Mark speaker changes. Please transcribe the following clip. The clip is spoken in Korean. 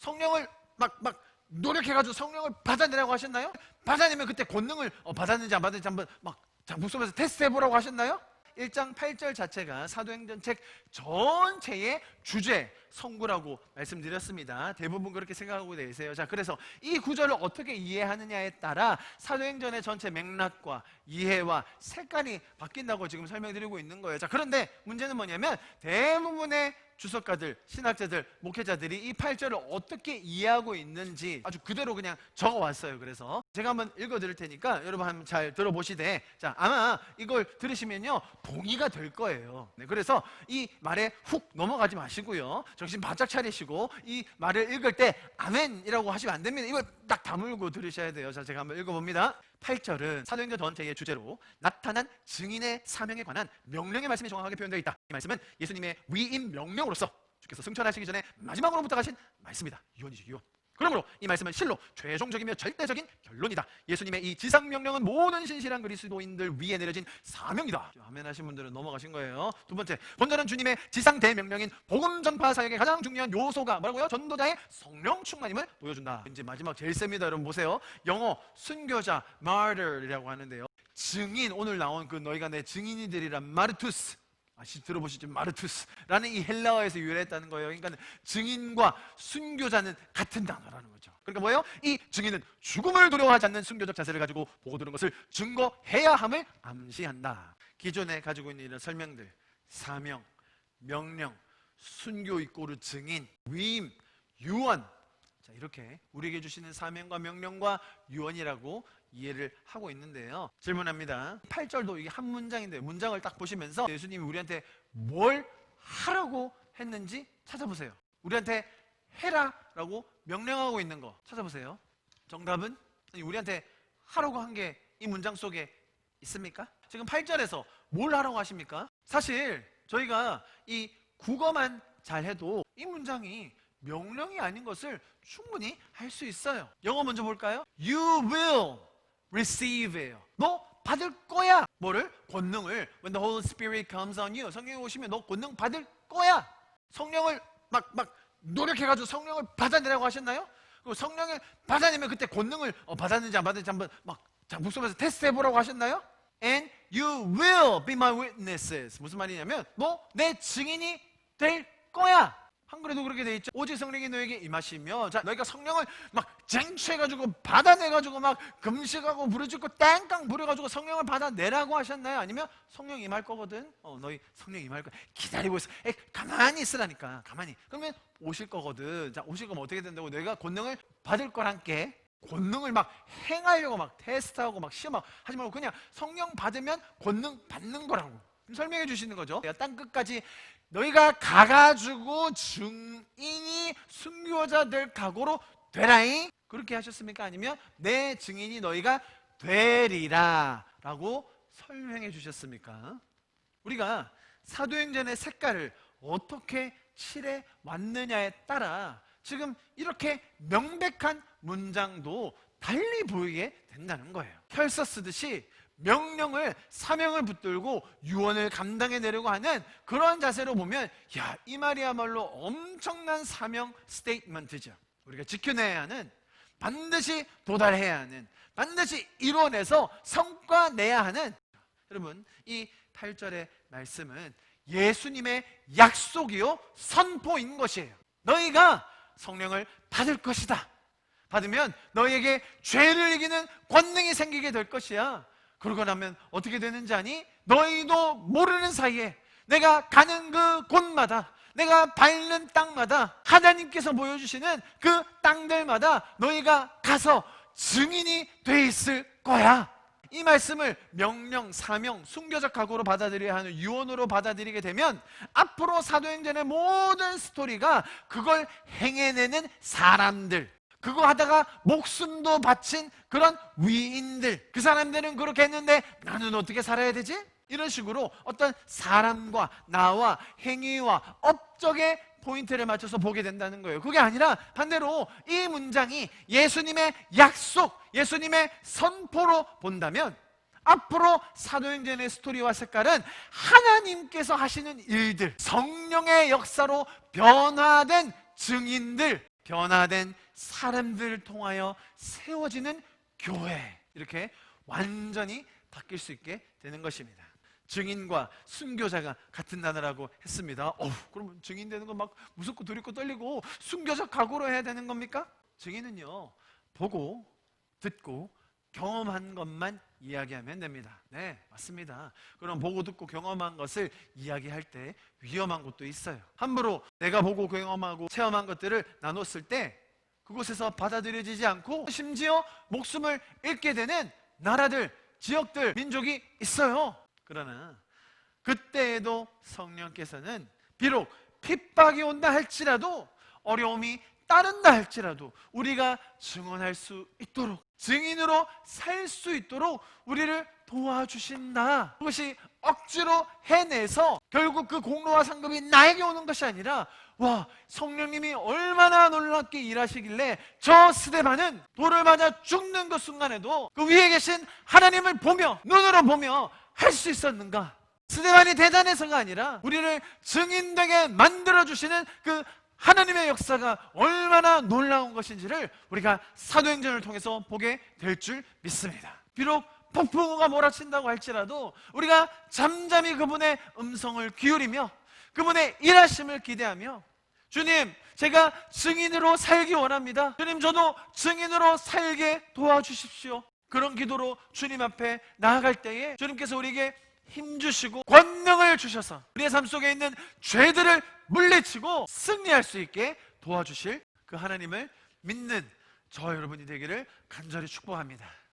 Speaker 1: 성령을 막 노력해가지고 성령을 받아내라고 하셨나요? 받아내면 그때 권능을 받았는지 안 받았는지 한번 막 묵속에서 테스트해보라고 하셨나요? 1장 8절 자체가 사도행전 책 전체의 주제, 성구라고 말씀드렸습니다. 대부분 그렇게 생각하고 계세요. 자, 그래서 이 구절을 어떻게 이해하느냐에 따라 사도행전의 전체 맥락과 이해와 색깔이 바뀐다고 지금 설명드리고 있는 거예요. 자, 그런데 문제는 뭐냐면 대부분의 주석가들, 신학자들, 목회자들이 이 8절을 어떻게 이해하고 있는지 아주 그대로 그냥 적어왔어요. 그래서 제가 한번 읽어드릴 테니까 여러분 한번 잘 들어보시되, 자, 아마 이걸 들으시면요 동의가 될 거예요. 네, 그래서 이 말에 훅 넘어가지 마시고요, 정신 바짝 차리시고 이 말을 읽을 때 아멘이라고 하시면 안 됩니다. 이걸 딱 다물고 들으셔야 돼요. 자, 제가 한번 읽어봅니다. 8절은 사도행전 전체의 주제로 나타난 증인의 사명에 관한 명령의 말씀이 정확하게 표현되어 있다. 이 말씀은 예수님의 위임 명령으로서 주께서 승천하시기 전에 마지막으로 부탁하신 말씀이다. 유언이죠, 유언. 그러므로 이 말씀은 실로 최종적이며 절대적인 결론이다. 예수님의 이 지상명령은 모든 신실한 그리스도인들 위에 내려진 사명이다. 아멘 하신 분들은 넘어가신 거예요. 두 번째, 본절은 주님의 지상 대명령인 복음 전파 사역의 가장 중요한 요소가 뭐라고요? 전도자의 성령 충만임을 보여준다. 이제 마지막 제일 셉니다. 여러분 보세요. 영어 순교자, martyr이라고 하는데요, 증인, 오늘 나온 그 너희가 내 증인이 되리라, 마르투스, 들어보시죠? 마르투스라는 이 헬라어에서 유래했다는 거예요. 그러니까 증인과 순교자는 같은 단어라는 거죠. 그러니까 뭐예요? 이 증인은 죽음을 두려워하지 않는 순교적 자세를 가지고 보고 들은 것을 증거해야 함을 암시한다. 기존에 가지고 있는 이런 설명들, 사명, 명령, 순교 이꼬르 증인, 위임, 유언, 자, 이렇게 우리에게 주시는 사명과 명령과 유언이라고 이해를 하고 있는데요. 질문합니다. 8절도 이게 한 문장인데 문장을 딱 보시면서 예수님이 우리한테 뭘 하라고 했는지 찾아보세요. 우리한테 해라라고 명령하고 있는 거 찾아보세요. 정답은 우리한테 하라고 한 게 이 문장 속에 있습니까? 지금 8절에서 뭘 하라고 하십니까? 사실 저희가 이 국어만 잘해도 이 문장이 명령이 아닌 것을 충분히 할 수 있어요. 영어 먼저 볼까요? You will receive예요. 너 받을 거야. 뭐를? 권능을. When the Holy Spirit comes on you. 성령이 오시면 너 권능 받을 거야. 성령을 막 노력해가지고 성령을 받아내라고 하셨나요? 그리고 성령을 받아내면 그때 권능을 받았는지 안 받았는지 한번 막 묵속에서 테스트해보라고 하셨나요? And you will be my witnesses. 무슨 말이냐면 너 내 증인이 될 거야. 한글에도 그렇게 돼 있죠. 오직 성령이 너에게 임하시며, 자, 너희가 성령을 막 쟁취해가지고 받아내가지고 막 금식하고 부르짖고 땡깡 부려가지고 성령을 받아내라고 하셨나요? 아니면 성령 임할 거거든, 너희 성령 임할 거야, 기다리고 있어, 가만히 있으라니까, 가만히. 그러면 오실 거거든. 자, 오실 거면 어떻게 된다고? 너희가 권능을 받을 거란 게, 권능을 막 행하려고 막 테스트하고 막 시험하고 하지 말고 그냥 성령 받으면 권능 받는 거라고 설명해 주시는 거죠. 땅 끝까지 너희가 가가지고 증인이 순교자 될 각오로 되라잉, 그렇게 하셨습니까? 아니면 내 증인이 너희가 되리라 라고 설명해 주셨습니까? 우리가 사도행전의 색깔을 어떻게 칠해 왔느냐에 따라 지금 이렇게 명백한 문장도 달리 보이게 된다는 거예요. 혈서 쓰듯이 명령을, 사명을 붙들고 유언을 감당해내려고 하는 그런 자세로 보면, 야, 이 말이야말로 엄청난 사명 스테이트먼트죠. 우리가 지켜내야 하는, 반드시 도달해야 하는, 반드시 이뤄내서 성과 내야 하는. 여러분, 이 8절의 말씀은 예수님의 약속이요 선포인 것이에요. 너희가 성령을 받을 것이다. 받으면 너희에게 죄를 이기는 권능이 생기게 될 것이야. 그러고 나면 어떻게 되는지 아니? 너희도 모르는 사이에 내가 가는 그 곳마다, 내가 밟는 땅마다, 하나님께서 보여주시는 그 땅들마다 너희가 가서 증인이 돼 있을 거야. 이 말씀을 명령, 사명, 순교적 각오로 받아들여야 하는 유언으로 받아들이게 되면 앞으로 사도행전의 모든 스토리가 그걸 행해내는 사람들, 그거 하다가 목숨도 바친 그런 위인들, 그 사람들은 그렇게 했는데 나는 어떻게 살아야 되지? 이런 식으로 어떤 사람과 나와 행위와 업적의 포인트를 맞춰서 보게 된다는 거예요. 그게 아니라 반대로 이 문장이 예수님의 약속, 예수님의 선포로 본다면 앞으로 사도행전의 스토리와 색깔은 하나님께서 하시는 일들, 성령의 역사로 변화된 증인들, 변화된 사람들을 통하여 세워지는 교회, 이렇게 완전히 바뀔 수 있게 되는 것입니다. 증인과 순교자가 같은 단어라고 했습니다. 그러면 증인 되는 건 막 무섭고 두렵고 떨리고 순교자 각오로 해야 되는 겁니까? 증인은요, 보고 듣고 경험한 것만 이야기하면 됩니다. 네, 맞습니다. 그럼 보고 듣고 경험한 것을 이야기할 때 위험한 것도 있어요. 함부로 내가 보고 경험하고 체험한 것들을 나눴을 때 그곳에서 받아들여지지 않고 심지어 목숨을 잃게 되는 나라들, 지역들, 민족이 있어요. 그러나 그때에도 성령께서는 비록 핍박이 온다 할지라도, 어려움이 따른다 할지라도 우리가 증언할 수 있도록, 증인으로 살 수 있도록 우리를 도와주신다. 그것이 억지로 해내서 결국 그 공로와 상급이 나에게 오는 것이 아니라, 와, 성령님이 얼마나 놀랍게 일하시길래 저 스데반은 돌을 맞아 죽는 그 순간에도 그 위에 계신 하나님을 보며, 눈으로 보며 할 수 있었는가. 스데반이 대단해서가 아니라 우리를 증인되게 만들어주시는 그 하나님의 역사가 얼마나 놀라운 것인지를 우리가 사도행전을 통해서 보게 될 줄 믿습니다. 비록 폭풍우가 몰아친다고 할지라도 우리가 잠잠히 그분의 음성을 기울이며 그분의 일하심을 기대하며, 주님, 제가 증인으로 살기 원합니다. 주님, 저도 증인으로 살게 도와주십시오. 그런 기도로 주님 앞에 나아갈 때에 주님께서 우리에게 힘주시고 권능을 주셔서 우리의 삶 속에 있는 죄들을 물리치고 승리할 수 있게 도와주실 그 하나님을 믿는 저 여러분이 되기를 간절히 축복합니다.